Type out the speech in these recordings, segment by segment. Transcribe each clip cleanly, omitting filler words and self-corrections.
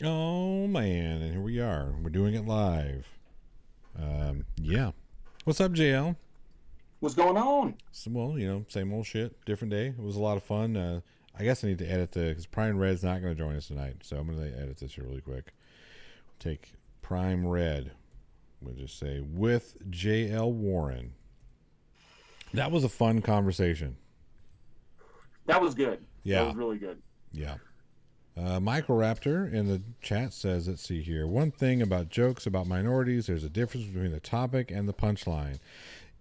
Oh man, and here we are. We're doing it live. Yeah. What's up, JL? What's going on? So, well, same old shit, different day. It was a lot of fun. I guess I need to edit because Prime Red's not going to join us tonight, so I'm going to edit this here really quick. Take Prime Red. We'll just say with JL Warren. That was a fun conversation. That was good. That Yeah, was really good. yeah. Michael Raptor in the chat says, let's see here. One thing about jokes about minorities, there's a difference between the topic and the punchline.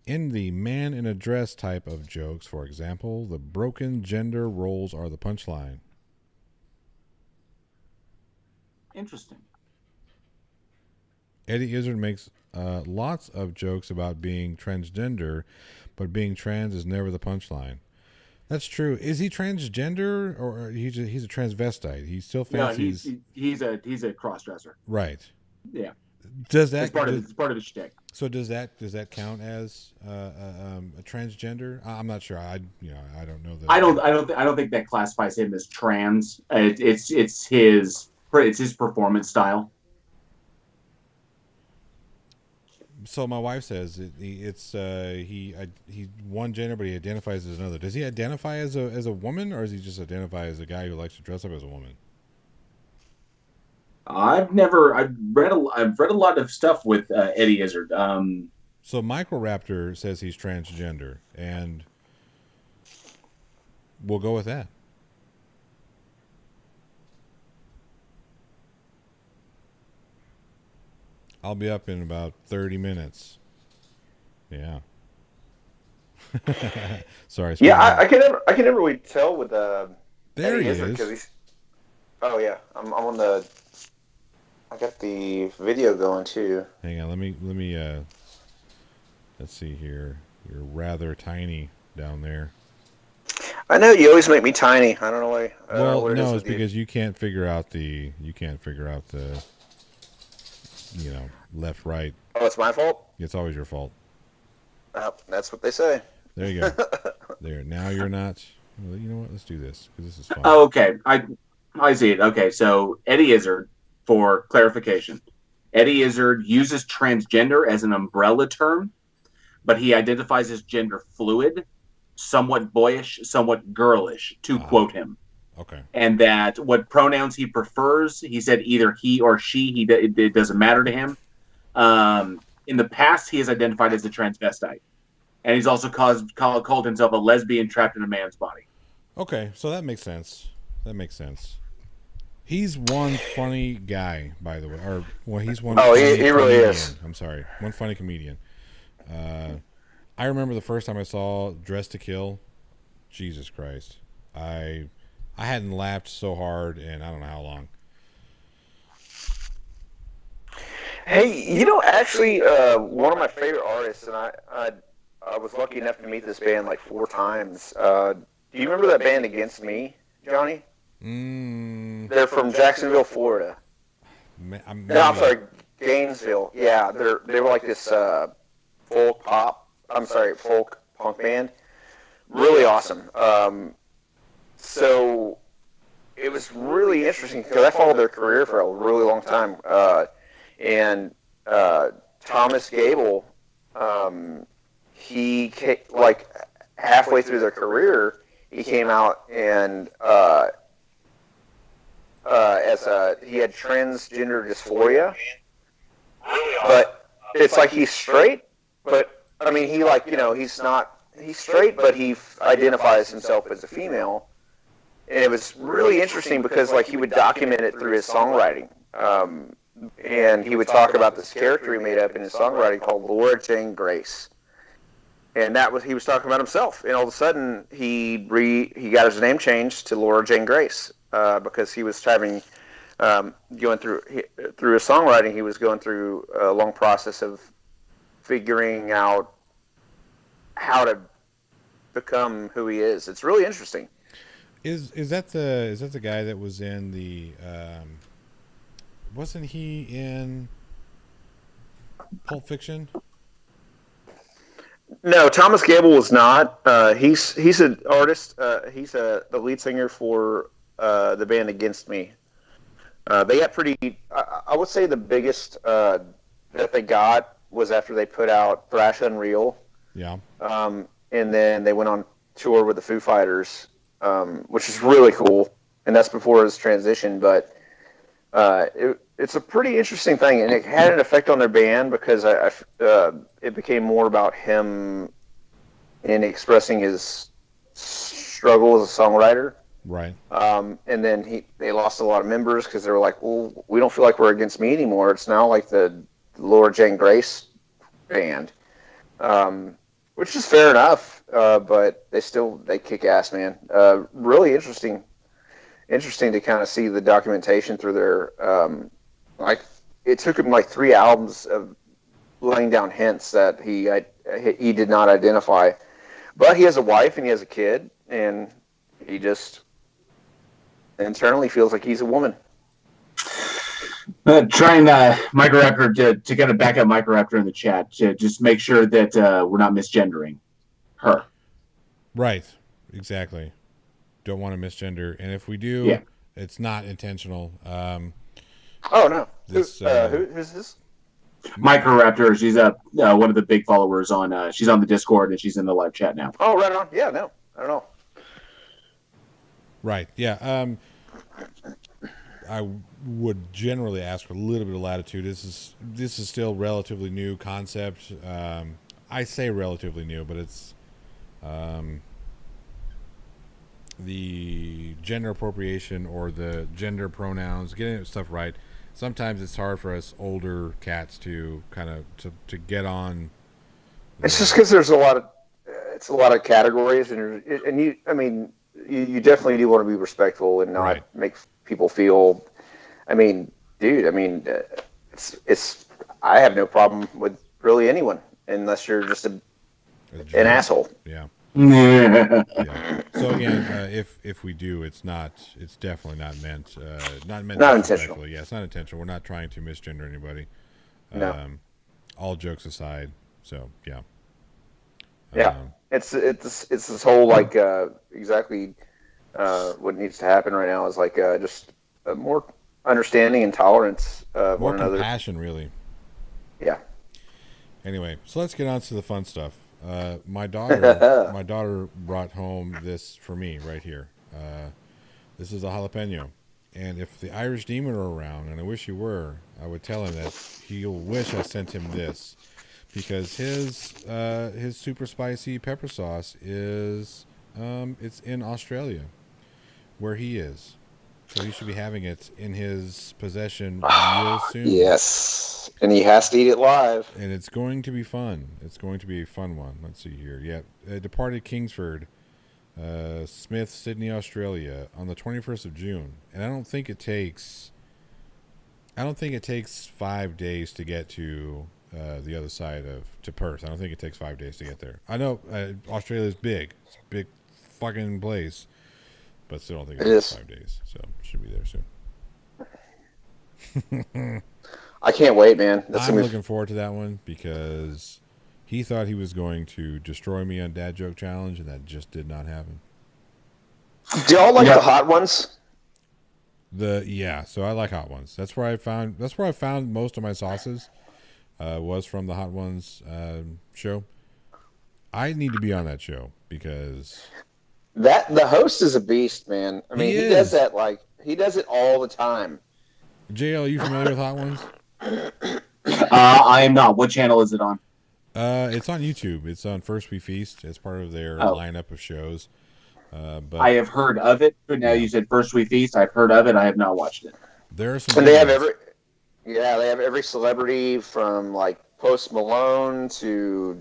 In the man in a dress type of jokes, for example, the broken gender roles are the punchline. Interesting. Eddie Izzard makes lots of jokes about being transgender, but being trans is never the punchline. That's true. Is he transgender or he's a transvestite? He still No, fancies he's a cross dresser. right. Yeah, Does it's that part of does, it's part of his shtick. so does that count as a transgender? I'm not sure. I don't know I don't think that classifies him as trans. It's his performance style. So my wife says he's one gender, but he identifies as another. Does he identify as a woman, or does he just identify as a guy who likes to dress up as a woman? I've read a lot of stuff with Eddie Izzard. So Microraptor says he's transgender, and we'll go with that. I'll be up in about 30 minutes. Yeah. Sorry. Yeah, Speaking of, I can never really tell with there Eddie he Izzard because is. he's. Oh yeah, I'm on the. I got the video going too. Hang on. Let me. Let's see here. You're rather tiny down there. I know you always make me tiny. I don't know why. I don't know Well, what it is no, it's with you. because you can't figure out the left right. Oh, it's my fault. It's always your fault. Oh, that's what they say. There you go. There. Now you're not. Well, you know what? Let's do this because this is fun. Oh, okay, I see it. Okay, so Eddie Izzard, for clarification, Eddie Izzard uses transgender as an umbrella term, but he identifies as gender fluid, somewhat boyish, somewhat girlish, to Ah, quote him. okay. And that what pronouns he prefers, he said either he or she. It doesn't matter to him. In the past, he has identified as a transvestite, and he's also called himself a lesbian trapped in a man's body. Okay. So that makes sense. That makes sense. He's one funny guy, by the way, or well, he's one Oh, funny he really comedian. is. I'm sorry, one funny comedian. Uh, I remember the first time I saw Dress to Kill. Jesus Christ, I I hadn't laughed so hard in I don't know how long. Hey, actually, one of my favorite artists, and I was lucky enough to meet this band like 4 times. Do you remember that band Against Me, Johnny? Mm, They're from Jacksonville, Florida. No, I'm maybe. sorry, Gainesville. Yeah, they were like this folk pop. I'm sorry, folk punk band. Really awesome. So it was really interesting because I followed their career for a really long time. And Thomas Gable, like halfway through their career, he came out and he had transgender dysphoria, but it's like he's straight, but I mean he's straight, but he identifies himself as a female, and it was really interesting because like he would document it through his songwriting. And he would talk about this character he made up in his songwriting called Laura Jane Grace, and he was talking about himself. And all of a sudden, he got his name changed to Laura Jane Grace because he was having going through his songwriting. He was going through a long process of figuring out how to become who he is. It's really interesting. Is that the guy that was in the wasn't he in Pulp Fiction? No, Thomas Gable was not. He's an artist. He's the lead singer for the band Against Me. They got pretty. I would say the biggest that they got was after they put out Thrash Unreal. Yeah. And then they went on tour with the Foo Fighters, which is really cool. And that's before his transition, but it's a pretty interesting thing, and it had an effect on their band because it became more about him in expressing his struggle as a songwriter. Right. And then they lost a lot of members because they were like, well, we don't feel like we're Against Me anymore. It's now like the Laura Jane Grace band, which is fair enough. But they kick ass, man. Really interesting to kind of see the documentation through their, it took him like 3 albums of laying down hints that he did not identify, but he has a wife and he has a kid, and he just internally feels like he's a woman. Trying Microraptor to kind of back up Microraptor in the chat to just make sure that we're not misgendering her. Right. Exactly. Don't want to misgender, and if we do, it's not intentional. Oh no! Who's this? Microraptor. She's one of the big followers on. She's on the Discord and she's in the live chat now. Oh, right on. Yeah, no, I don't know. Right. Yeah. I would generally ask for a little bit of latitude. This is still relatively new concept. I say relatively new, but it's the gender appropriation or the gender pronouns, getting stuff right. Sometimes it's hard for us older cats to kind of to get on. It's just because there's a lot of categories, and you definitely do want to be respectful and not make people feel. I mean, dude. I mean, it's. I have no problem with really anyone unless you're just an asshole. Yeah. Yeah. So again, if we do, it's definitely not meant. Not intentional. Yeah, it's not intentional. We're not trying to misgender anybody. No. All jokes aside. So yeah. Yeah. It's this whole like exactly what needs to happen right now is like just more understanding and tolerance of more one another. Compassion, really. Yeah. Anyway, so let's get on to the fun stuff. My daughter brought home this for me right here. This is a jalapeno, and if the Irish Demon were around, and I wish he were, I would tell him that he'll wish I sent him this, because his super spicy pepper sauce is it's in Australia, where he is. So he should be having it in his possession real soon. Yes, and he has to eat it live. And it's going to be fun. It's going to be a fun one. Let's see here. Yeah, departed Kingsford, Smith, Sydney, Australia, on the 21st of June. And I don't think it takes 5 days to get to the other side to Perth. I don't think it takes 5 days to get there. I know Australia's big. It's a big fucking place. But still don't think it takes 5 days. So should be there soon. I can't wait, man. I'm looking forward to that one because he thought he was going to destroy me on Dad Joke Challenge, and that just did not happen. Do y'all like the hot ones? So I like hot ones. That's where I found most of my sauces. Was from the Hot Ones show. I need to be on that show because the host is a beast, man. I mean, he does that he does it all the time. JL, you familiar with Hot Ones? I am not. What channel is it on? It's on YouTube. It's on First We Feast. It's part of their lineup of shows. But I have heard of it. But now you said First We Feast. I've heard of it. I have not watched it. There are some. And they have every celebrity from like Post Malone to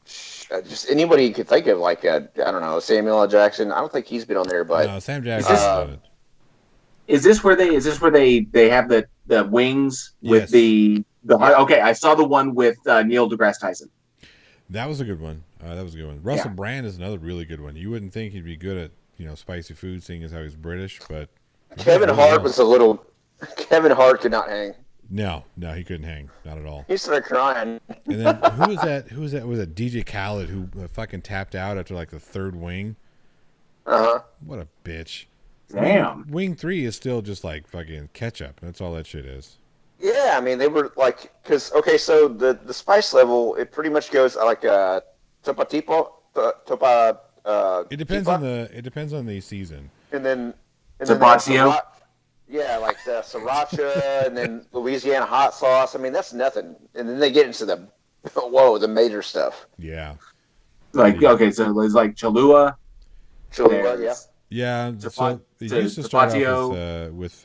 just anybody you could think of, like I don't know, Samuel L. Jackson. I don't think he's been on there, but no, Sam Jackson's on it. Is this where they have the wings with the okay, I saw the one with Neil deGrasse Tyson. That was a good one. Russell Brand is another really good one. You wouldn't think he'd be good at spicy food, seeing as how he's British, but Kevin Hart was a little. Kevin Hart could not hang. No, he couldn't hang, not at all. He started crying. And then who was that? Was it DJ Khaled who fucking tapped out after like the third wing? Uh huh. What a bitch. Damn. Wing 3 is still just like fucking ketchup. That's all that shit is. Yeah, I mean they were like so the spice level it pretty much goes like topa tipo topa It depends tipa, on the season. and then they have Sabratio. yeah, like the sriracha and then Louisiana hot sauce. I mean that's nothing, and then they get into the the major stuff. Yeah. Like okay, so there's like Cholula. Cholula, yeah. Yeah, so it used to start off with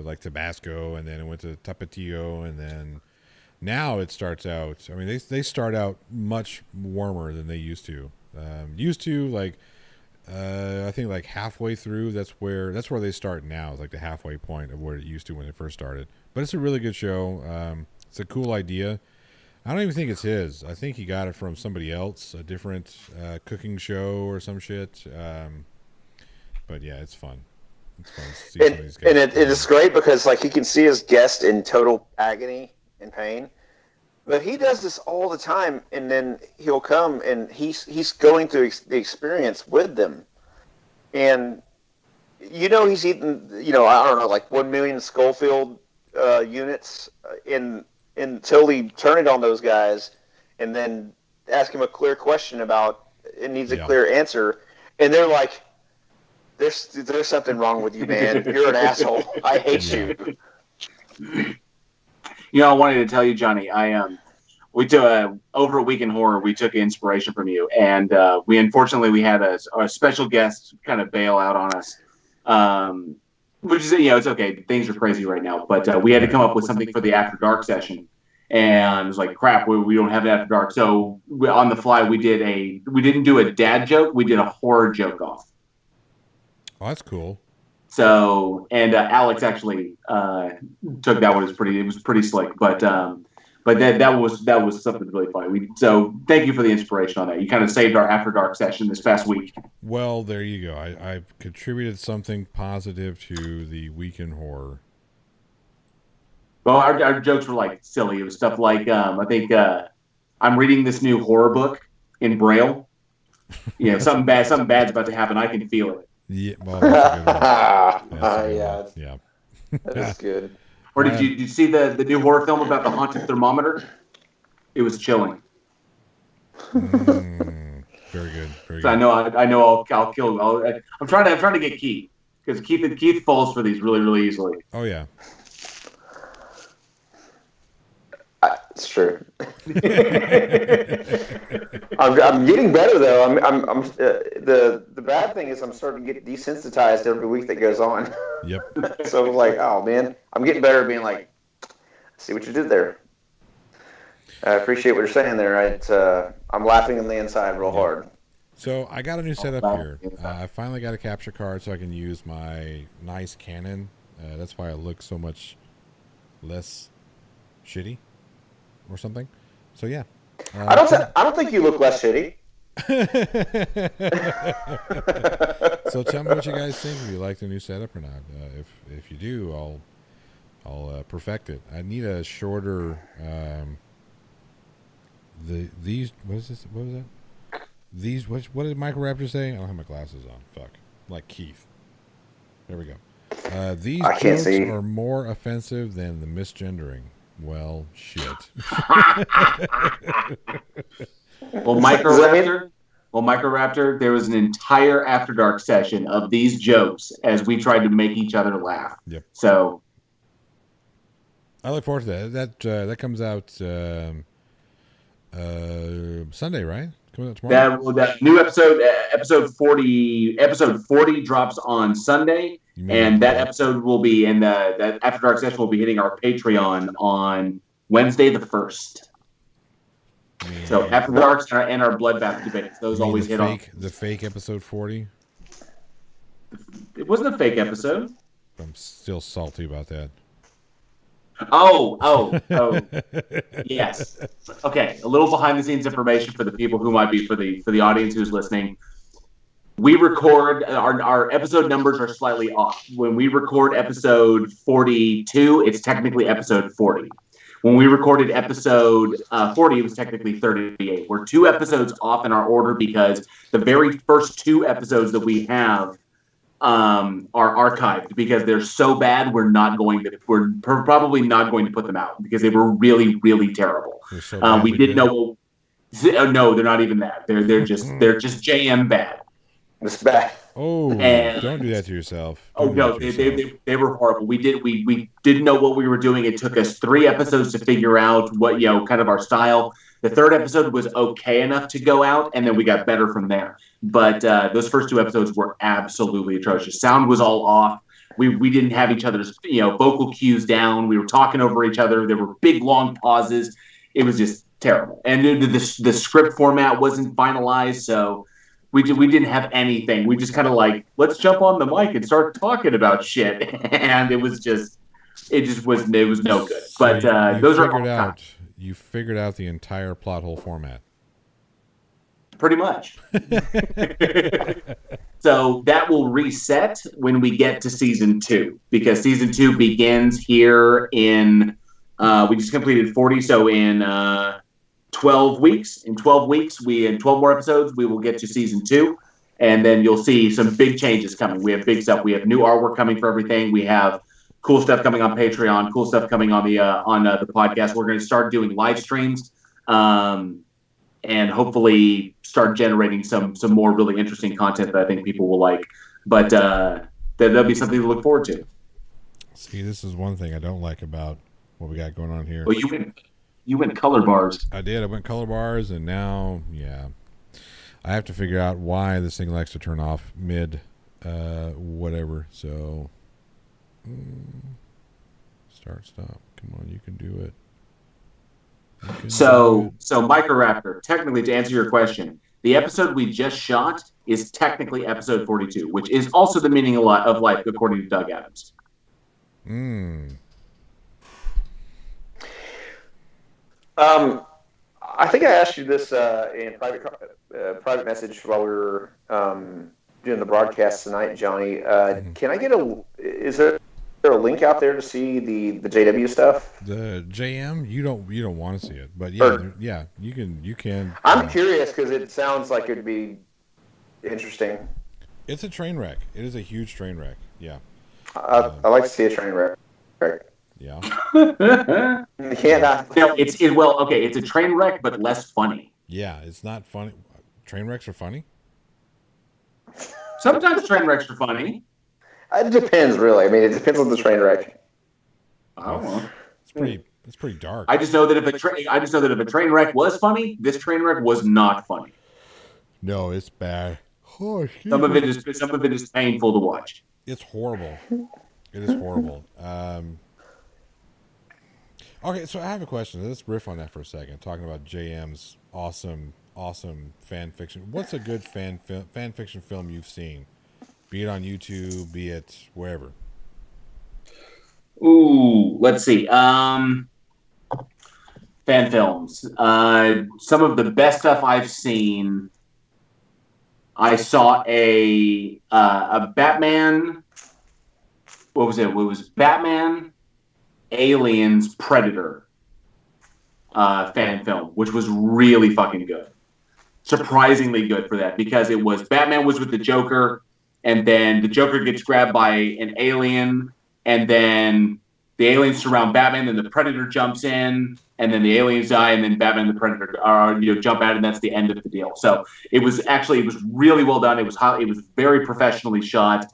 like Tabasco, and then it went to Tapatio, and then now it starts out. I mean, they start out much warmer than they used to. Like I think like halfway through. That's where they start now. It's like the halfway point of where it used to when it first started. But it's a really good show. It's a cool idea. I don't even think it's his. I think he got it from somebody else, a different cooking show or some shit. But yeah, it's fun. It's fun to see some of these guys. And it is great because like he can see his guest in total agony and pain, but he does this all the time. And then he'll come and he's going through the experience with them, and he's eating I don't know like 1 million Schofield units until he turn it on those guys, and then ask him a clear question about it needs a clear answer, and they're like. There's something wrong with you, man. You're an asshole. I hate you. I wanted to tell you, Johnny. We took over a week in horror. We took inspiration from you, and we unfortunately had a special guest kind of bail out on us. Which is it's okay. Things are crazy right now, but we had to come up with something for the After Dark session, and it was like crap. We don't have it After Dark, so on the fly we didn't do a dad joke. We did a horror joke off. Oh, that's cool. So, and Alex actually took that one. It was pretty slick, but that was something really funny. So thank you for the inspiration on that. You kind of saved our After Dark session this past week. Well, there you go. I've contributed something positive to the week in horror. Well, our jokes were like silly. It was stuff like I think I'm reading this new horror book in Braille. Something bad's about to happen. I can feel it. Yeah, well, that's a good one. Yeah. That is good. Or did you see the new horror film about the haunted thermometer? It was chilling. Very good. Very good. So I know I'll kill. I'm trying to get Keith because Keith falls for these really really easily. Oh yeah. It's true. I'm getting better though. I'm the bad thing is I'm starting to get desensitized every week that goes on. Yep. So I'm like, oh man, I'm getting better at being like, see what you did there. I appreciate what you're saying there. I'm laughing on the inside real hard. So I got a new setup here. I finally got a capture card so I can use my nice Canon. That's why I look so much less shitty. Or something. So yeah. I don't think you look less shitty. So tell me what you guys think. If you like the new setup or not. If you do, I'll perfect it. I need a shorter. These what is this? What was that? These what did Micro Raptor say? I don't have my glasses on. Fuck. Like Keith. There we go. These jokes are more offensive than the misgendering. Well, shit. Well, Microraptor, there was an entire After Dark session of these jokes as we tried to make each other laugh. Yep. So I look forward to that. That comes out Sunday, right? Coming out tomorrow. That new episode 40 drops on Sunday. And that episode will be that After Dark session will be hitting our Patreon on Wednesday the 1st. So After Dark and our Bloodbath debates, those always hit on. The fake episode 40? It wasn't a fake episode. I'm still salty about that. Oh, yes. Okay, a little behind the scenes information for the people who might be for the audience who's listening. We record our episode numbers are slightly off. When we record episode 42, it's technically episode 40. When we recorded episode 40, it was technically 38. We're 2 episodes off in our order because the very first 2 episodes that we have are archived because they're so bad. We're probably not going to put them out because they were really, really terrible. So bad we didn't know. No, they're not even that. They're just JM bad. It's bad. Oh, And, don't do that to yourself. They were horrible. We didn't know what we were doing. It took us 3 episodes to figure out what kind of our style. The 3rd episode was okay enough to go out, and then we got better from there. But those first 2 episodes were absolutely atrocious. Sound was all off. We didn't have each other's vocal cues down. We were talking over each other. There were big long pauses. It was just terrible. And the script format wasn't finalized, so we didn't have anything. We just kind of let's jump on the mic and start talking about shit. And it was no good. So but those are all you figured out the entire plot hole format. Pretty much. So that will reset when we get to season 2, because season 2 begins here in we just completed 40, so in 12 weeks. In 12 more episodes, we will get to season 2, and then you'll see some big changes coming. We have big stuff. We have new artwork coming for everything. We have cool stuff coming on Patreon, cool stuff coming on the podcast. We're going to start doing live streams, and hopefully start generating some more really interesting content that I think people will like. But that'll be something to look forward to. See, this is one thing I don't like about what we got going on here. Well, you went color bars. I did. I went color bars, and now, I have to figure out why this thing likes to turn off mid whatever. So, start, stop. Come on, you can do it. So Microraptor, technically, to answer your question, the episode we just shot is technically episode 42, which is also the meaning of life, according to Doug Adams. I think I asked you this in private message while we were doing the broadcast tonight, Johnny. Can I get is there a link out there to see the JW stuff? The JM, you don't want to see it, but you can. I'm curious because it sounds like it'd be interesting. It's a train wreck. It is a huge train wreck. Yeah. I like to see a train wreck. Yeah. You can't not. No, it's a train wreck, but less funny. Yeah, it's not funny. Train wrecks are funny. Sometimes train wrecks are funny. It depends, really. I mean, it depends on the train wreck. I don't know. It's pretty dark. I just know that if a train wreck was funny, this train wreck was not funny. No, it's bad. Oh, some of it is painful to watch. It's horrible. It is horrible. Okay, so I have a question. Let's riff on that for a second. Talking about JM's awesome fan fiction. What's a good fan fiction film you've seen? Be it on YouTube, be it wherever. Ooh, let's see. Fan films. Some of the best stuff I've seen. I saw a Batman. What was it? It was Batman, Aliens, Predator fan film, which was really fucking good. Surprisingly good for that, because it was Batman was with the Joker, and then the Joker gets grabbed by an alien, and then the aliens surround Batman, then the Predator jumps in, and then the aliens die, and then Batman and the Predator jump out, and that's the end of the deal. So it was really well done. It was very professionally shot.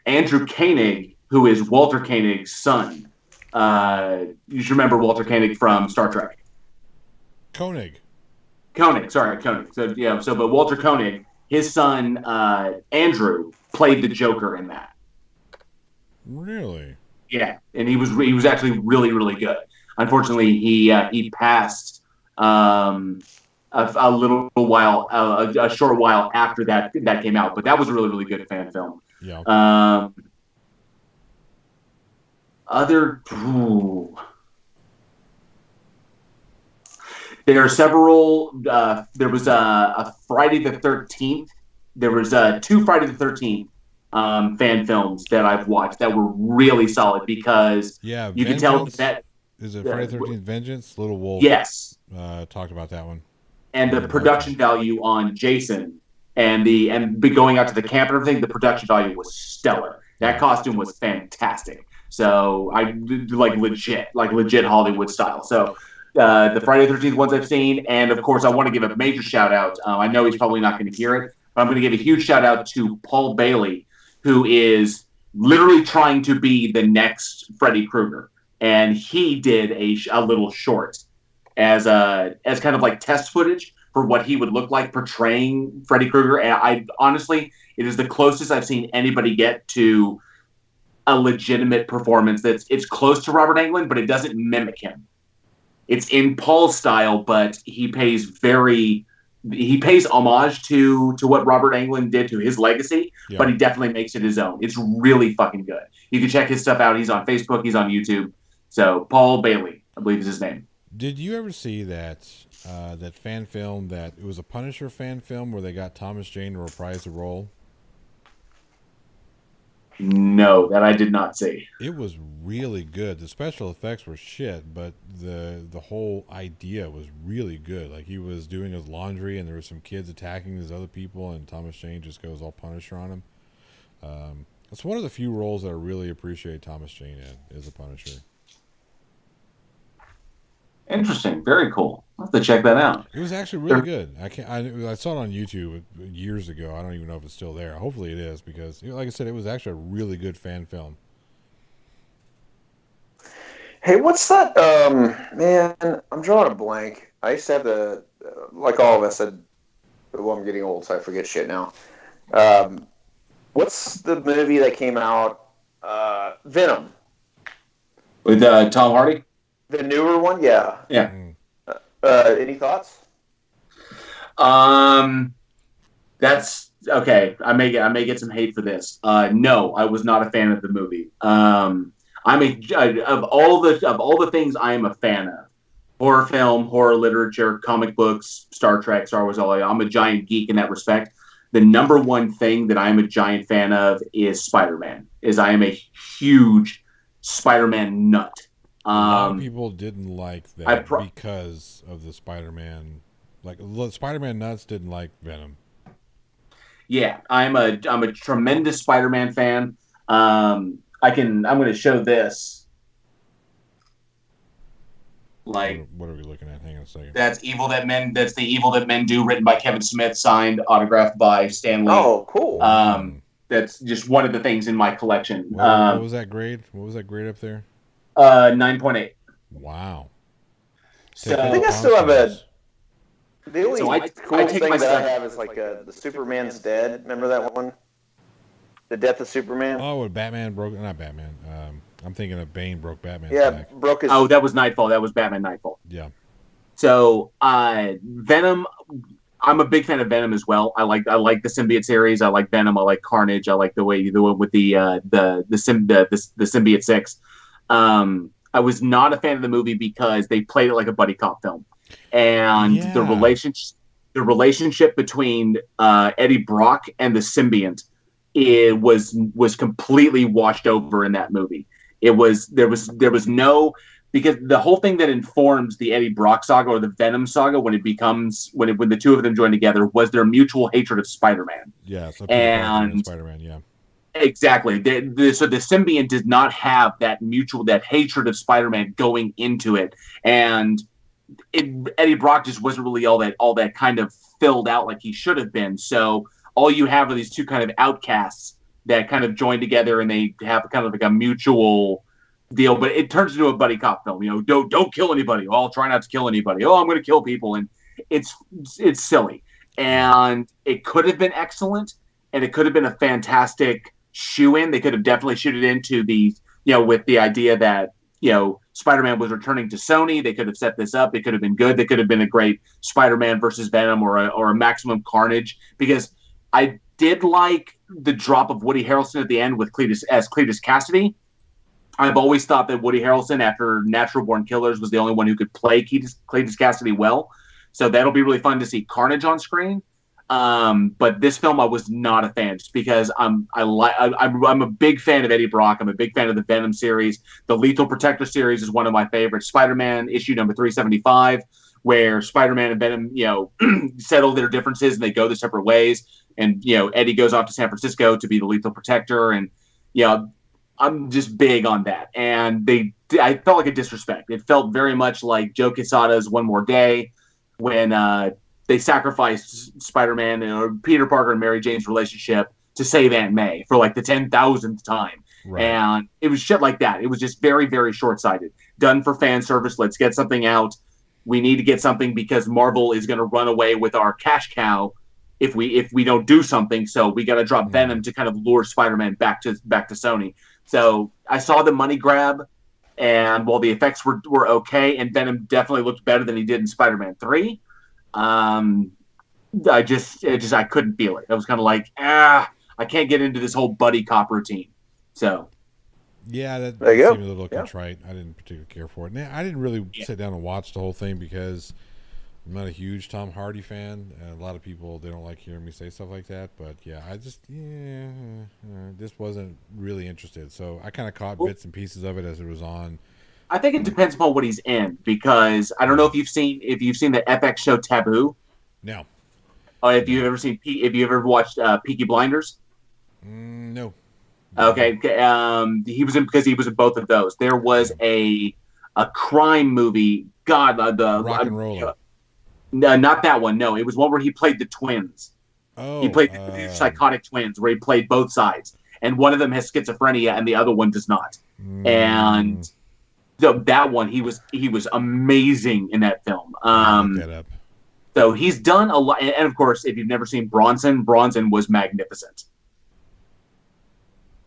Andrew Koenig, who is Walter Koenig's son. You should remember Walter Koenig from Star Trek. Koenig. So but Walter Koenig, his son Andrew, played the Joker in that. Really? Yeah, and he was actually really, really good. Unfortunately, he passed a short while after that came out. But that was a really, really good fan film. Yeah. There are several. There was a Friday the 13th. There was 2 Friday the 13th fan films that I've watched that were really solid, because you can tell that. Is it Friday the 13th Vengeance? Little Wolf. Yes. Talked about that one. And the production value on Jason and going out to the camp and everything, the production value was stellar. That costume was fantastic. So I like legit Hollywood style. So the Friday the 13th ones I've seen, and of course I want to give a major shout out. I know he's probably not going to hear it, but I'm going to give a huge shout out to Paul Bailey, who is literally trying to be the next Freddy Krueger, and he did a little short as kind of like test footage for what he would look like portraying Freddy Krueger. And I honestly, it is the closest I've seen anybody get to a legitimate performance it's close to Robert Englund, but it doesn't mimic him. It's in Paul's style, but he pays homage to what Robert Englund did to his legacy, but he definitely makes it his own. It's really fucking good. You can check his stuff out. He's on Facebook. He's on YouTube. So Paul Bailey, I believe is his name. Did you ever see that fan film that it was a Punisher fan film where they got Thomas Jane to reprise the role? No, that I did not see. It was really good. The special effects were shit, but the whole idea was really good. Like, he was doing his laundry and there were some kids attacking these other people and Thomas Jane just goes all Punisher on him. It's one of the few roles that I really appreciate Thomas Jane in, is a Punisher. Interesting. Very cool. I'll have to check that out. It was actually really good. I saw it on YouTube years ago. I don't even know if it's still there. Hopefully it is, because, like I said, it was actually a really good fan film. Hey, what's that? Man, I'm drawing a blank. I used to have like all of us said, well, I'm getting old, so I forget shit now. What's the movie that came out? Venom. With Tom Hardy? The newer one? Yeah. Yeah. Any thoughts? That's okay. I may get some hate for this. No, I was not a fan of the movie. Of all the things I am a fan of: horror film, horror literature, comic books, Star Trek, Star Wars. I'm a giant geek in that respect. The number one thing that I am a giant fan of is Spider-Man. I am a huge Spider-Man nut. A lot of people didn't like that because of the Spider-Man. Like, Spider-Man nuts didn't like Venom. Yeah, I'm a tremendous Spider-Man fan. I'm going to show this. Like, what are we looking at? Hang on a second. That's the Evil That Men Do, written by Kevin Smith, signed, autographed by Stan Lee. Oh, cool. That's just one of the things in my collection. What was that grade? What was that grade up there? 9.8. Wow. So I think I still have the only cool thing that I have is like the Superman's Dead. Remember that one? The Death of Superman. Oh, when Batman broke, not Batman. I'm thinking of Bane broke Batman's back. Broke his. Oh, that was Nightfall. That was Batman Nightfall. Yeah. So Venom. I'm a big fan of Venom as well. I like the symbiote series. I like Venom. I like Carnage. I like the one with the symbiote 6. I was not a fan of the movie because they played it like a buddy cop film, and the relationship between Eddie Brock and the symbiote was completely washed over in that movie. There was no, because the whole thing that informs the Eddie Brock saga or the Venom saga when the two of them joined together was their mutual hatred of Spider-Man. Yeah, so and Spider-Man, yeah. Exactly. So the symbiont did not have that hatred of Spider-Man going into it, and Eddie Brock just wasn't really all that kind of filled out like he should have been. So all you have are these two kind of outcasts that kind of join together, and they have kind of like a mutual deal. But it turns into a buddy cop film. Don't kill anybody. Oh, I'll try not to kill anybody. Oh, I'm going to kill people, and it's silly. And it could have been excellent, and it could have been a fantastic shoe-in. They could have definitely shooed it into the, with the idea that, Spider-Man was returning to Sony. They could have set this up. It could have been good. They could have been a great Spider-Man versus Venom or a Maximum Carnage, because I did like the drop of Woody Harrelson at the end with Cletus Cassidy. I've always thought that Woody Harrelson, after Natural Born Killers, was the only one who could play Cletus Cassidy well. So that'll be really fun to see Carnage on screen. But this film I was not a fan, just because I'm a big fan of Eddie Brock. I'm a big fan of the Venom series. The Lethal Protector series is one of my favorites. Spider-Man issue number 375, where Spider-Man and Venom, settle their differences and they go their separate ways. and Eddie goes off to San Francisco to be the Lethal Protector, and I'm just big on that. And I felt like a disrespect. It felt very much like Joe Quesada's One More Day when they sacrificed Spider-Man and Peter Parker and Mary Jane's relationship to save Aunt May for like the 10,000th time. Right. And it was shit like that. It was just very, very short-sighted. Done for fan service. Let's get something out. We need to get something because Marvel is going to run away with our cash cow if we don't do something. So we got to drop Venom to kind of lure Spider-Man back to Sony. So I saw the money grab, and while the effects were okay, and Venom definitely looked better than he did in Spider-Man 3, I couldn't feel it. I was kind of like, I can't get into this whole buddy cop routine. So, yeah, that seemed a little contrite. I didn't particularly care for it. I didn't really sit down and watch the whole thing because I'm not a huge Tom Hardy fan. A lot of people, they don't like hearing me say stuff like that. But yeah, I just wasn't really interested. So I kind of caught bits and pieces of it as it was on. I think it depends upon what he's in, because I don't know if you've seen the FX show Taboo. No. If you've ever watched Peaky Blinders. No. Okay. He was in both of those. There was a crime movie. God, the Rock and Roller. No, not that one. No, it was one where he played the twins. Oh, he played the psychotic twins, where he played both sides, and one of them has schizophrenia and the other one does not. And that one, he was amazing in that film. Look that up. So he's done a lot, and of course, if you've never seen Bronson was magnificent.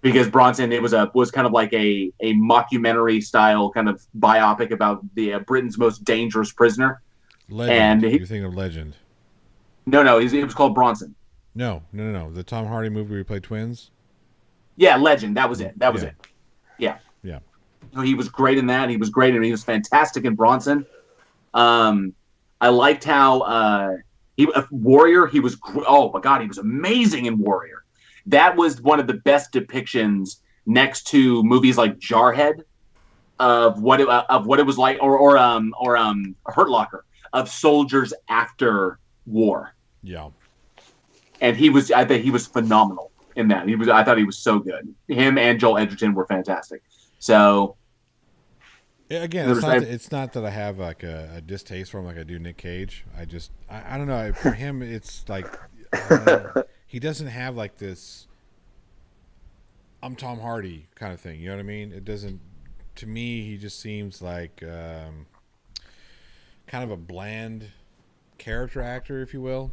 Because Bronson, it was kind of like a mockumentary style kind of biopic about the Britain's most dangerous prisoner. Legend. You're thinking of Legend. No, it was called Bronson. No. The Tom Hardy movie where he played twins? Yeah, Legend. That was it. It. Yeah. Yeah. So he was great in that. He was fantastic in Bronson. I liked how Warrior, he was, oh my God, he was amazing in Warrior. That was one of the best depictions next to movies like Jarhead of what it was like, or Hurt Locker, of soldiers after war. Yeah. And I think he was phenomenal in that. I thought he was so good. Him and Joel Edgerton were fantastic. So again, it's not that I have like a distaste for him like I do Nick Cage. I don't know. For him, it's like he doesn't have like this I'm Tom Hardy kind of thing. You know what I mean? It doesn't. To me, he just seems like kind of a bland character actor, if you will.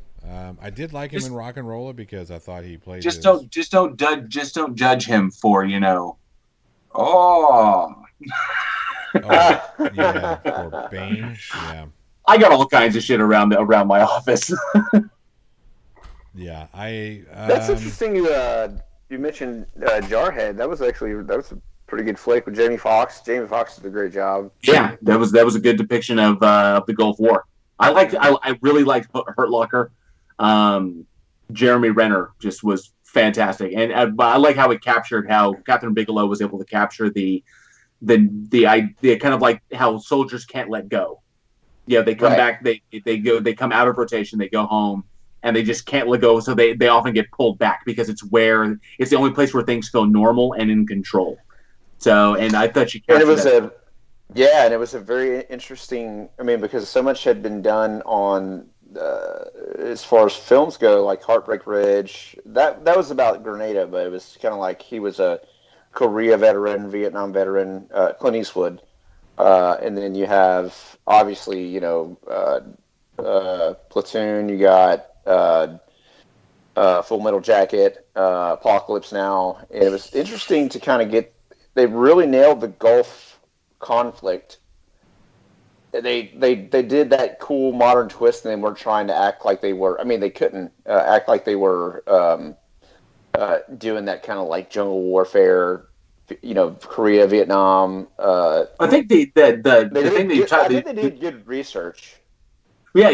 I did like him in Rock and Roller because I thought he played. Don't judge him for Oh. Yeah, for Bane. Yeah. I got all kinds of shit around my office. Yeah, That's interesting. You mentioned Jarhead. That was a pretty good flick with Jamie Foxx. Jamie Foxx did a great job. Yeah, that was a good depiction of the Gulf War. I really liked Hurt Locker. Jeremy Renner just was fantastic, and I like how it captured how Catherine Bigelow was able to capture the idea, kind of like how soldiers can't let go. Yeah, they come back, they come out of rotation, they go home, and they just can't let go. So they often get pulled back because it's the only place where things feel normal and in control. So, and I thought she captured that. And it was a very interesting. I mean, because so much had been done on as far as films go, like Heartbreak Ridge. That was about Grenada, but it was kind of like he was a Korea veteran, Vietnam veteran, Clint Eastwood, and then you have obviously Platoon. You got Full Metal Jacket, Apocalypse Now, and it was interesting to kind of get. They really nailed the Gulf conflict. They did that cool modern twist, and they weren't trying to act like they were. I mean, they couldn't act like they were doing that kind of like jungle warfare, Korea, Vietnam. I think they did good research. Yeah,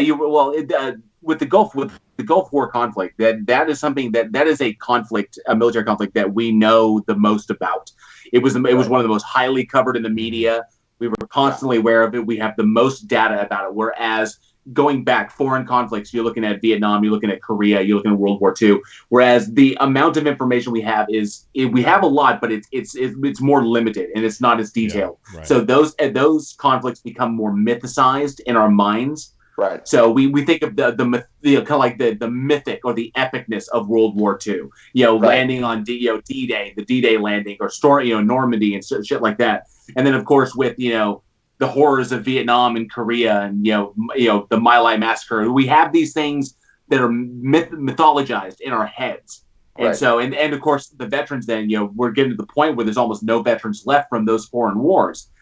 with the Gulf War conflict, that is something that is a conflict, a military conflict that we know the most about. It was one of the most highly covered in the media. We were constantly aware of it. We have the most data about it. Whereas going back foreign conflicts, you're looking at Vietnam, you're looking at Korea, you're looking at World War II. Whereas the amount of information we have we have a lot, but it's more limited and it's not as detailed. Yeah, right. So those conflicts become more mythicized in our minds. Right. So we think of the kind of like the mythic or the epicness of World War II. Landing on D-Day, the D-Day landing, or story, Normandy and shit like that. And then of course with the horrors of Vietnam and Korea and the My Lai massacre, we have these things that are mythologized in our heads. And so and of course the veterans, then we're getting to the point where there's almost no veterans left from those foreign wars.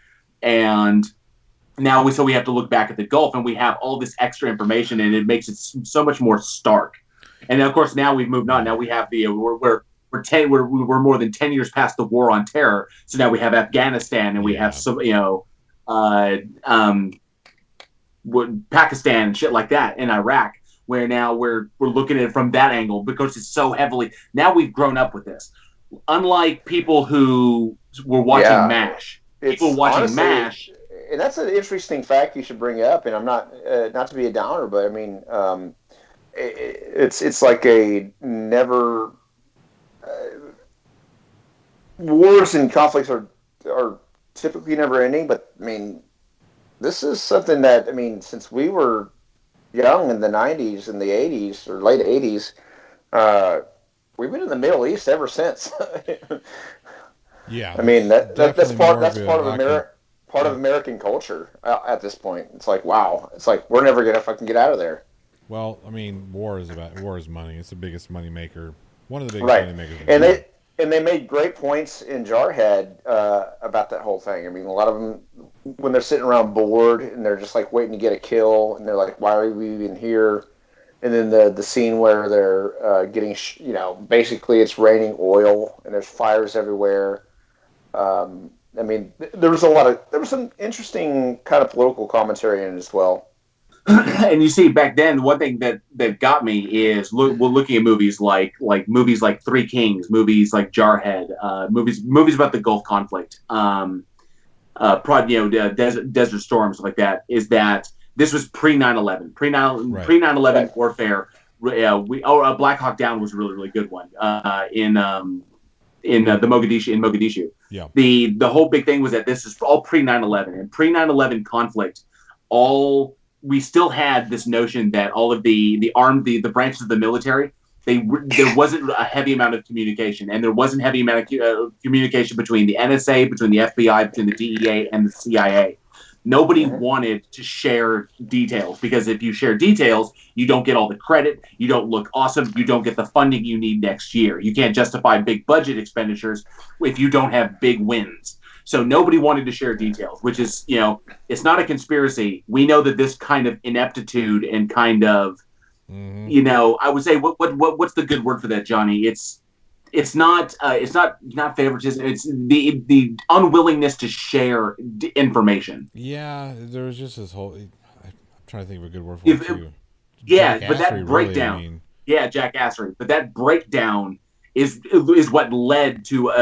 And now we have to look back at the Gulf, and we have all this extra information, and it makes it so much more stark. And then, of course, now we've moved on. Now we have we're more than 10 years past the war on terror. So now we have Afghanistan, and we have some Pakistan and shit like that, in Iraq, where now we're looking at it from that angle because it's so heavily. Now we've grown up with this, unlike people who were watching MASH. People watching honestly, MASH. And that's an interesting fact you should bring up. And I'm not to be a downer, but I mean, it's like a never. Wars and conflicts are typically never ending, but I mean, this is something that since we were young in the 90s and the 80s or late 80s, we've been in the Middle East ever since. Yeah, I mean that's part of America. Part of American culture at this point. It's like, wow. It's like we're never gonna fucking get out of there. Well, I mean, war is money. It's the biggest money maker. One of the biggest money makers. And they made great points in Jarhead about that whole thing. I mean, a lot of them, when they're sitting around bored and they're just like waiting to get a kill, and they're like, why are we even here? And then the scene where they're getting, basically it's raining oil and there's fires everywhere. I mean, there was some interesting kind of political commentary in it as well. And you see, back then, one thing that got me is looking at movies like Three Kings, movies like Jarhead, movies about the Gulf conflict, Desert Storm, stuff like that. Is that this was pre 9/11, pre 9/11 warfare. Black Hawk Down was a really, really good one. In Mogadishu. Yeah. The whole big thing was that this is all pre 9/11, and pre 9/11 conflict. We still had this notion that all of the branches of the military, there wasn't a heavy amount of communication, and there wasn't heavy amount of communication between the NSA, between the FBI, between the DEA, and the CIA. Nobody wanted to share details, because if you share details, you don't get all the credit, you don't look awesome, you don't get the funding you need next year. You can't justify big budget expenditures if you don't have big wins. So nobody wanted to share details, which is, it's not a conspiracy. We know that this kind of ineptitude and kind of, I would say, what's the good word for that, Johnny? It's not favoritism. It's the unwillingness to share information. Yeah, there was just this whole. I'm trying to think of a good word for it too. Yeah, but that breakdown. Really, yeah, jackassery. But that breakdown is what led to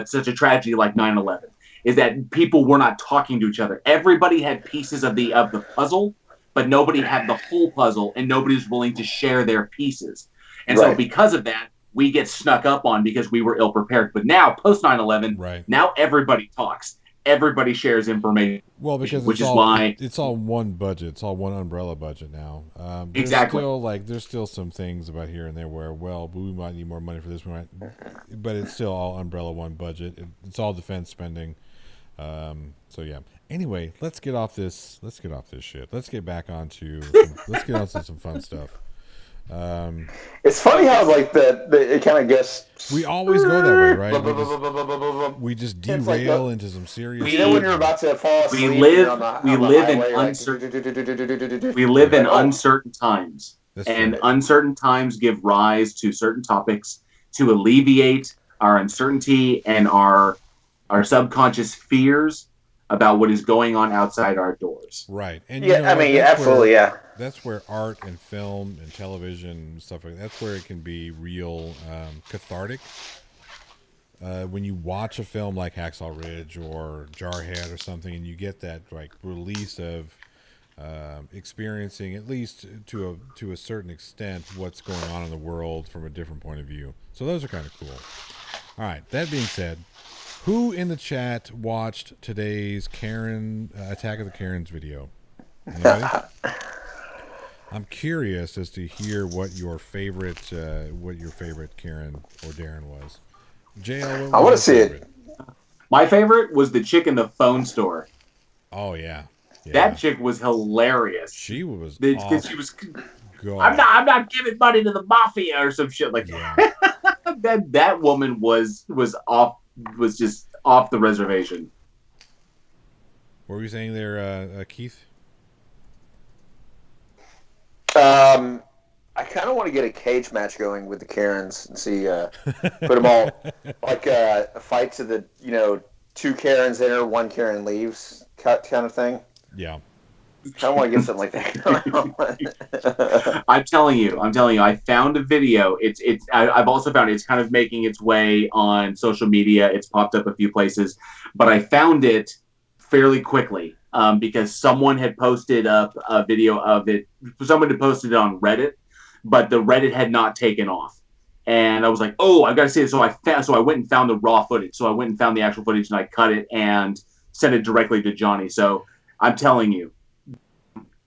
such a tragedy like 9/11. Is that people were not talking to each other. Everybody had pieces of the puzzle, but nobody had the whole puzzle, and nobody was willing to share their pieces. And so because of that, we get snuck up on because we were ill prepared. But now, post 9/11, now everybody talks. Everybody shares information. Well, because it's all one budget. It's all one umbrella budget now. Exactly. There's still some things about here and there where, we might need more money for this. But it's still all umbrella one budget. It's all defense spending. So yeah. Anyway, let's get off this shit. Let's get back onto some fun stuff. It's funny how it kind of gets. We always go that way, right? We just derail into some serious. When you're about to fall asleep. We live in uncertain times, and uncertain times give rise to certain topics to alleviate our uncertainty and our subconscious fears about what is going on outside our doors. Right. And absolutely. That's where art and film and television and stuff like that's where it can be real cathartic. When you watch a film like Hacksaw Ridge or Jarhead or something, and you get that release of experiencing, at least to a certain extent, what's going on in the world from a different point of view. So those are kind of cool. All right. That being said, who in the chat watched today's Karen Attack of the Karens video? Anybody? I'm curious as to hear what your favorite Karen or Darren was. JL, what I was want your to see favorite? it. My favorite was the chick in the phone store. Oh yeah. That chick was hilarious. She was because she was. God. I'm not giving money to the mafia or some shit like Yeah. that woman was just off the reservation. What were you saying there, Keith? I kind of want to get a cage match going with the Karens and see, put them all like a fight to the, two Karens enter, one Karen leaves, cut kind of thing. Yeah. I kind of want to get something like that. I'm telling you, I found a video. I've also found it's kind of making its way on social media. It's popped up a few places, but I found it fairly quickly because someone had posted up a video of it. Someone had posted it on Reddit, but the Reddit had not taken off. And I was like, oh, I got to see it. So I went and found the raw footage. So I went and found the actual footage and I cut it and sent it directly to Johnny. So I'm telling you,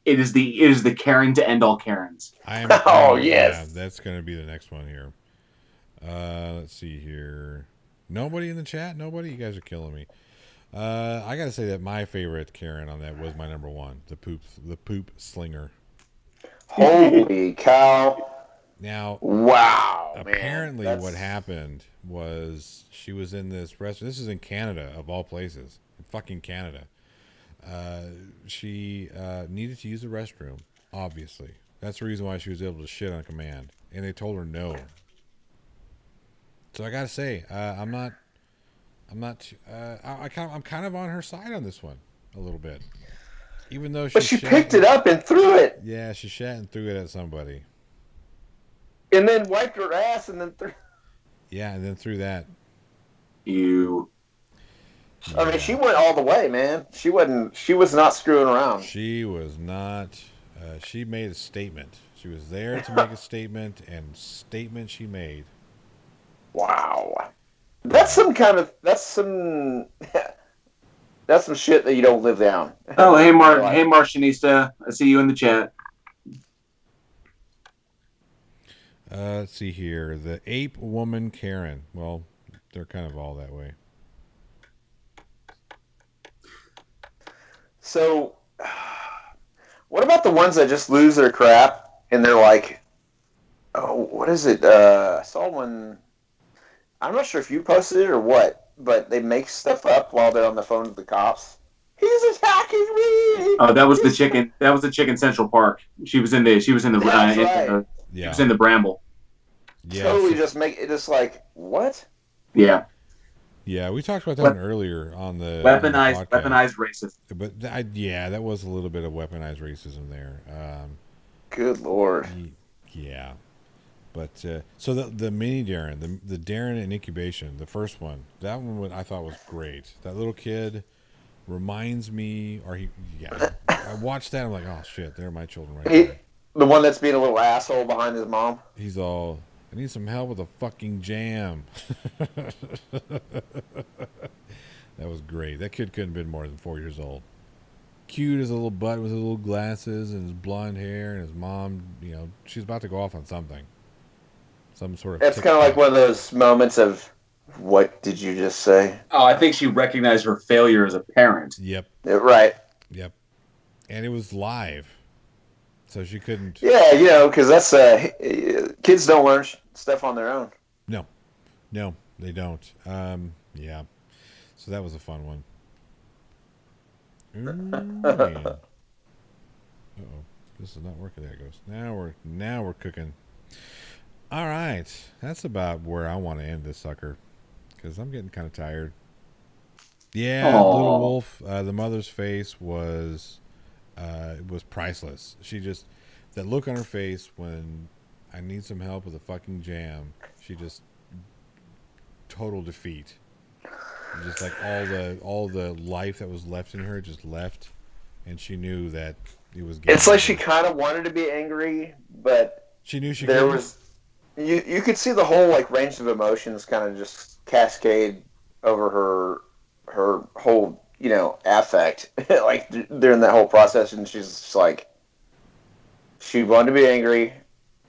it is the Karen to end all Karens. Oh, yes. Yeah, that's going to be the next one here. Let's see here. Nobody in the chat? Nobody? You guys are killing me. I got to say that my favorite Karen on that was my number one, the poop slinger. Holy cow. Now, wow. Apparently, man, what happened was she was in this restaurant. This is in Canada, of all places, in fucking Canada. She needed to use the restroom. Obviously, that's the reason why she was able to shit on command, and they told her no. So I gotta say, I'm kind of on her side on this one a little bit, even though she picked it up and threw it. Yeah, she shat and threw it at somebody. And then wiped her ass and then threw. Yeah, and then threw that. You. Yeah. I mean, she went all the way, man. She was not screwing around. She was not. She made a statement. She was there to make a statement, and statement she made. Wow. That's some shit that you don't live down. Oh, hey, Martianista. I see you in the chat. Let's see here. The ape woman Karen. Well, they're kind of all that way. So, what about the ones that just lose their crap and they're like, oh, what is it? I saw one. I'm not sure if you posted it or what, but they make stuff up while they're on the phone with the cops. He's attacking me. Oh, that was the chicken. That was the chicken Central Park. She was in the. That's right. She was in the bramble. Yeah. Totally just make it just like what? Yeah. Yeah, we talked about that one earlier on the weaponized racism. But that was a little bit of weaponized racism there. Good Lord. Yeah. But so the mini Darren, the Darren in incubation, the first one, that one I thought was great. That little kid reminds me, I watched that. I'm like, oh shit, they're my children right there. The one that's being a little asshole behind his mom. He's all, I need some help with a fucking jam. That was great. That kid couldn't have been more than 4 years old. Cute as a little butt with his little glasses and his blonde hair, and his mom, she's about to go off on something. Some sort of. It's kind of like one of those moments of, what did you just say? Oh, I think she recognized her failure as a parent. Yep. Right. Yep. And it was live, so she couldn't. Yeah, because that's kids don't learn stuff on their own. No, they don't. Yeah. So that was a fun one. Ooh, man. Uh-oh. This is not working. There it goes. Now we're cooking. All right. That's about where I want to end this sucker, because I'm getting kind of tired. Yeah, Aww. Little Wolf, the mother's face was priceless. She just, that look on her face when I need some help with a fucking jam, she just total defeat. Just like all the life that was left in her just left, and she knew that it was. It's like she kind of wanted to be angry, but she knew she. There couldn't. was you could see the whole like range of emotions kind of just cascade over her whole affect like during that whole process, and she's just like she wanted to be angry,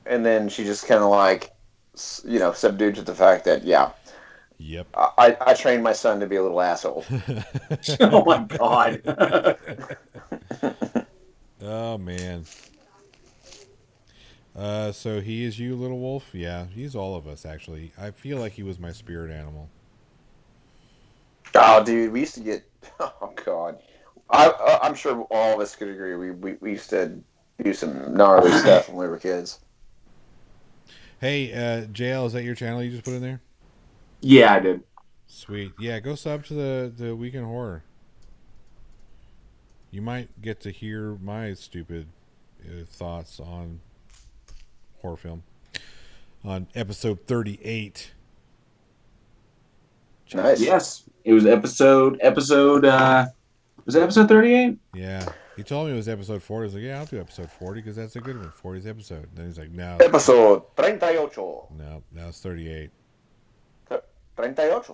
and then she just kind of like subdued to the fact that Yep. I trained my son to be a little asshole. Oh my god. Oh man. So he is you, little wolf? Yeah, he's all of us actually. I feel like he was my spirit animal. Oh, dude, we used to get. Oh God, I'm sure all of us could agree. We used to do some gnarly stuff when we were kids. Hey, JL, is that your channel you just put in there? Yeah, I did. Sweet. Yeah, go sub to the Weekend Horror. You might get to hear my stupid thoughts on horror film on episode 38. Nice. Yes, it was episode. Was it episode 38? Yeah. He told me it was episode 40. I was like, yeah, I'll do episode 40 because that's a good one. 40's episode. And then he's like, no. Episode 38. No, now it's 38. 38.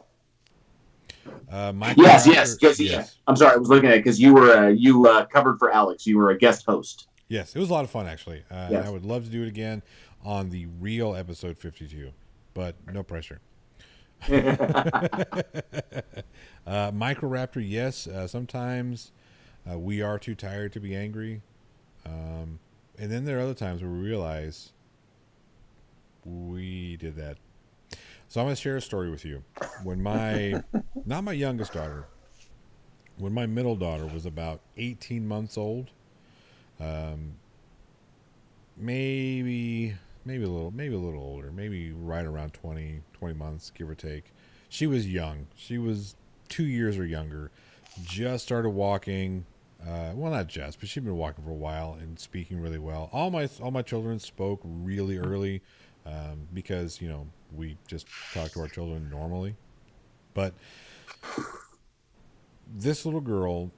Yes. I'm sorry, I was looking at it because you were covered for Alex. You were a guest host. Yes, it was a lot of fun actually. Yes. I would love to do it again on the real episode 52, but no pressure. Microraptor, yes. Sometimes we are too tired to be angry, and then there are other times where we realize we did that. So I'm going to share a story with you. When not my youngest daughter, when my middle daughter was about 18 months old, maybe a little older, maybe right around 20 months, give or take. She was young. She was 2 years or younger. Just started walking. Well, not just, but she'd been walking for a while and speaking really well. All my children spoke really early because we just talk to our children normally. But this little girl,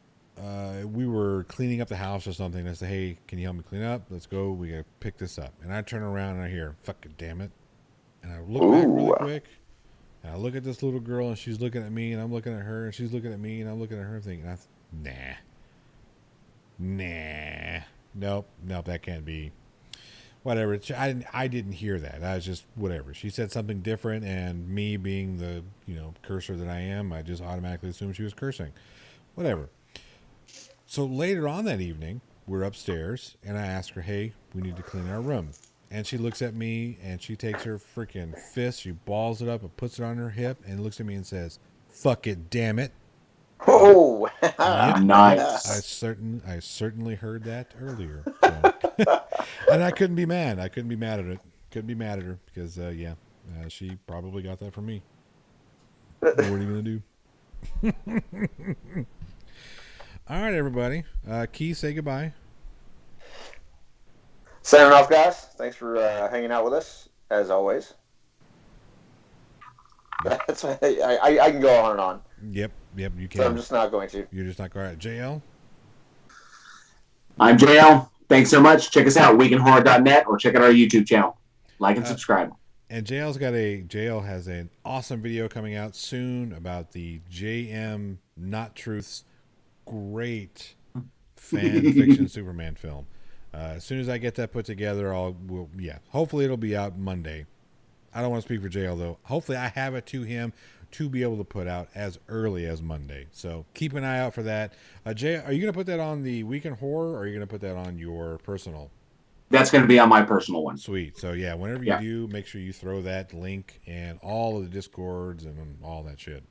we were cleaning up the house or something. And I said, hey, can you help me clean up? Let's go. We got to pick this up. And I turn around and I hear, fuck it, damn it. And I look back really quick. And I look at this little girl and she's looking at me and I'm looking at her and she's looking at me and I'm looking at her thinking, nah. Nope, that can't be. Whatever. I didn't hear that. I was just whatever. She said something different, and me being the cursor that I am, I just automatically assumed she was cursing. Whatever. So later on that evening, we're upstairs, and I ask her, "Hey, we need to clean our room." And she looks at me, and she takes her freaking fist, she balls it up, and puts it on her hip, and looks at me and says, "Fuck it, damn it." Oh, Yep. Nice. I certainly heard that earlier. So. And I couldn't be mad. I couldn't be mad at it. Couldn't be mad at her because, she probably got that from me. What are you going to do? All right, everybody. Key, say goodbye. Signing off, guys. Thanks for hanging out with us, as always. That's I can go on and on. Yep, you can. So I'm just not going to. You're just not going to. JL? I'm JL. Thanks so much. Check us out, weekendhorror.net, or check out our YouTube channel. Like and subscribe. And JL has an awesome video coming out soon about the JM Not Truth's great fan fiction Superman film. As soon as I get that put together, hopefully it'll be out Monday. I don't want to speak for JL though. Hopefully I have it to him to be able to put out as early as Monday. So keep an eye out for that. Jay, are you going to put that on the Weekend Horror, or are you going to put that on your personal? That's going to be on my personal one. Sweet. So yeah, whenever you do, make sure you throw that link and all of the Discords and all that shit.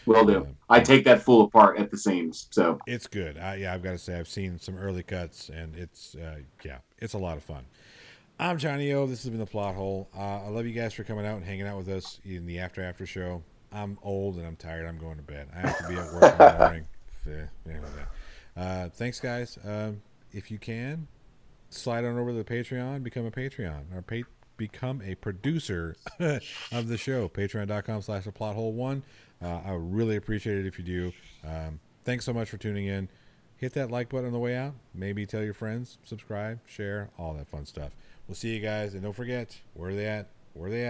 Will do. I take that fool apart at the seams. So it's good. I've got to say, I've seen some early cuts, and it's a lot of fun. I'm Johnny O. This has been The Plot Hole. I love you guys for coming out and hanging out with us in the after show. I'm old and I'm tired. I'm going to bed. I have to be at work in the morning. Thanks, guys. If you can, slide on over to the Patreon, become a Patreon, or become a producer of the show. Patreon.com/theplothole1. I really appreciate it if you do. Thanks so much for tuning in. hit that like button on the way out. Maybe tell your friends, subscribe, share, all that fun stuff. We'll see you guys, and don't forget, where are they at? Where are they at?